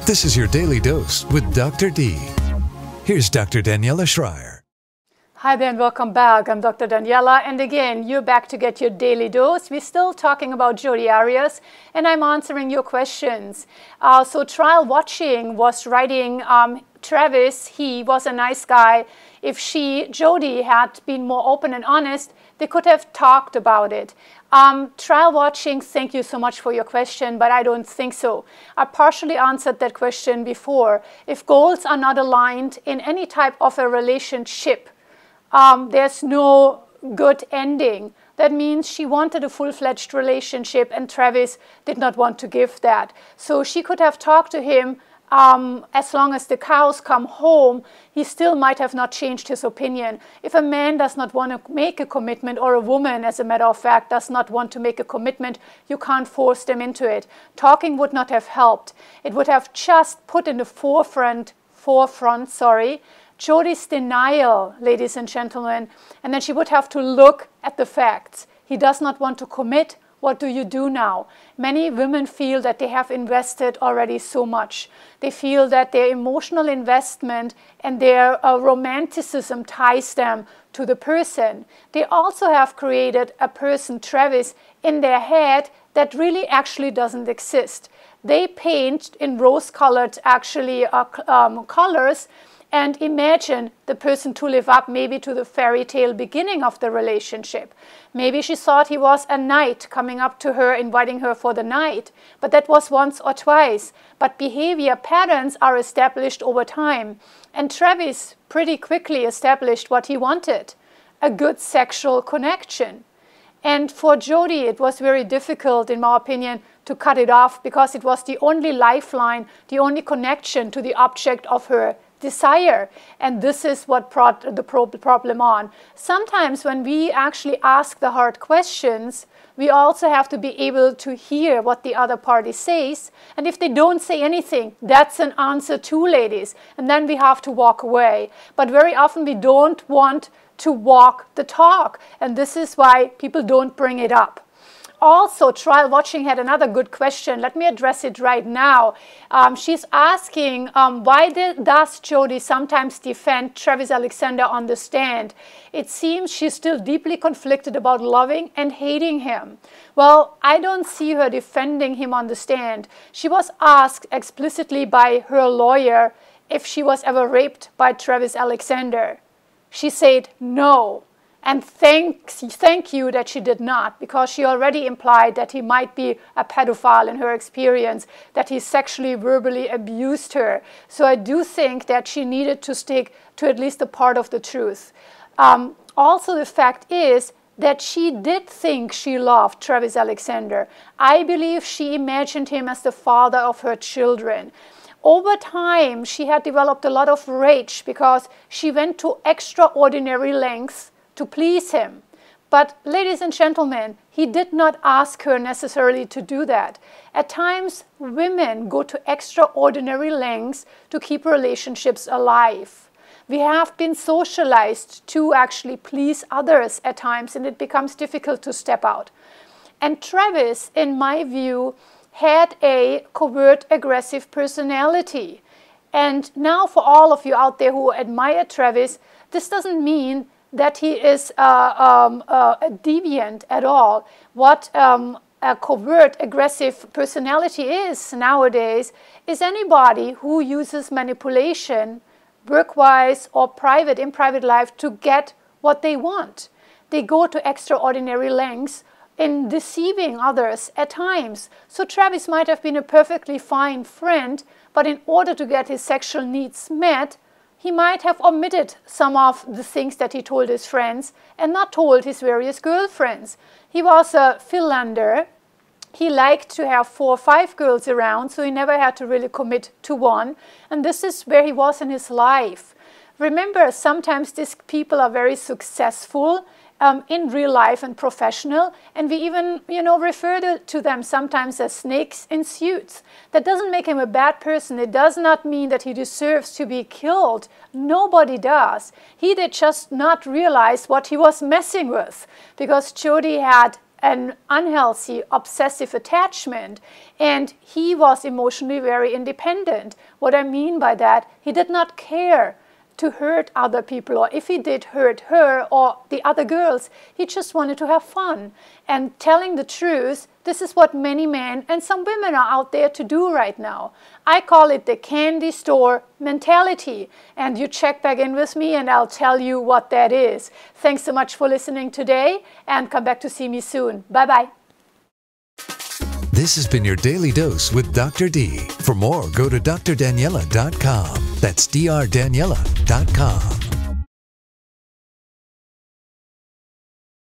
This is your Daily Dose with Dr. D. Here's Dr. Daniela Schreier. Hi there and welcome back. I'm Dr. Daniela, and again, you're back to get your daily dose. We're still talking about Jodi Arias, and I'm answering your questions. So Trial Watching was writing, Travis, he was a nice guy. If Jodi, had been more open and honest, they could have talked about it. Trial Watching, thank you so much for your question, but I don't think so. I partially answered that question before. If goals are not aligned in any type of a relationship, there's no good ending. That means she wanted a full-fledged relationship and Travis did not want to give that. So she could have talked to him as long as the cows come home. He still might have not changed his opinion. If a man does not want to make a commitment, or a woman, as a matter of fact, does not want to make a commitment, you can't force them into it. Talking would not have helped. It would have just put in the forefront, Jodi's denial, ladies and gentlemen, and then she would have to look at the facts. He does not want to commit. What do you do now? Many women feel that they have invested already so much. They feel that their emotional investment and their romanticism ties them to the person. They also have created a person, Travis, in their head that really actually doesn't exist. They paint in rose-colored colors and imagine the person to live up maybe to the fairy tale beginning of the relationship. Maybe she thought he was a knight coming up to her, inviting her for the night, but that was once or twice. But behavior patterns are established over time. And Travis pretty quickly established what he wanted, a good sexual connection. And for Jodi, it was very difficult, in my opinion, to cut it off because it was the only lifeline, the only connection to the object of her desire. And this is what brought the problem on. Sometimes when we actually ask the hard questions, we also have to be able to hear what the other party says. And if they don't say anything, that's an answer too, ladies. And then we have to walk away. But very often we don't want to walk the talk. And this is why people don't bring it up. Also, Trial Watching had another good question. Let me address it right now. She's asking, why does Jodi sometimes defend Travis Alexander on the stand? It seems she's still deeply conflicted about loving and hating him. Well, I don't see her defending him on the stand. She was asked explicitly by her lawyer if she was ever raped by Travis Alexander. She said no. And thank you that she did not, because she already implied that he might be a pedophile in her experience, that he sexually, verbally abused her. So I do think that she needed to stick to at least a part of the truth. Also, the fact is that she did think she loved Travis Alexander. I believe she imagined him as the father of her children. Over time, she had developed a lot of rage because she went to extraordinary lengths to please him. But ladies and gentlemen, he did not ask her necessarily to do that. At times, women go to extraordinary lengths to keep relationships alive. We have been socialized to actually please others at times, and it becomes difficult to step out. And Travis, in my view, had a covert aggressive personality. And now for all of you out there who admire Travis, this doesn't mean that he is a deviant at all. What a covert, aggressive personality is nowadays is anybody who uses manipulation, work-wise or in private life, to get what they want. They go to extraordinary lengths in deceiving others at times. So Travis might have been a perfectly fine friend, but in order to get his sexual needs met, he might have omitted some of the things that he told his friends and not told his various girlfriends. He was a philander. He liked to have 4 or 5 girls around, so he never had to really commit to one. And this is where he was in his life. Remember, sometimes these people are very successful in real life and professional, and we even, refer to them sometimes as snakes in suits. That doesn't make him a bad person. It does not mean that he deserves to be killed. Nobody does. He did just not realize what he was messing with, because Jodi had an unhealthy, obsessive attachment, and he was emotionally very independent. What I mean by that, he did not care to hurt other people, or if he did hurt her or the other girls, he just wanted to have fun. And telling the truth, this is what many men and some women are out there to do right now. I call it the candy store mentality. And you check back in with me and I'll tell you what that is. Thanks so much for listening today, and come back to see me soon. Bye-bye. This has been your Daily Dose with Dr. D. For more, go to drdaniela.com. That's drdaniela.com.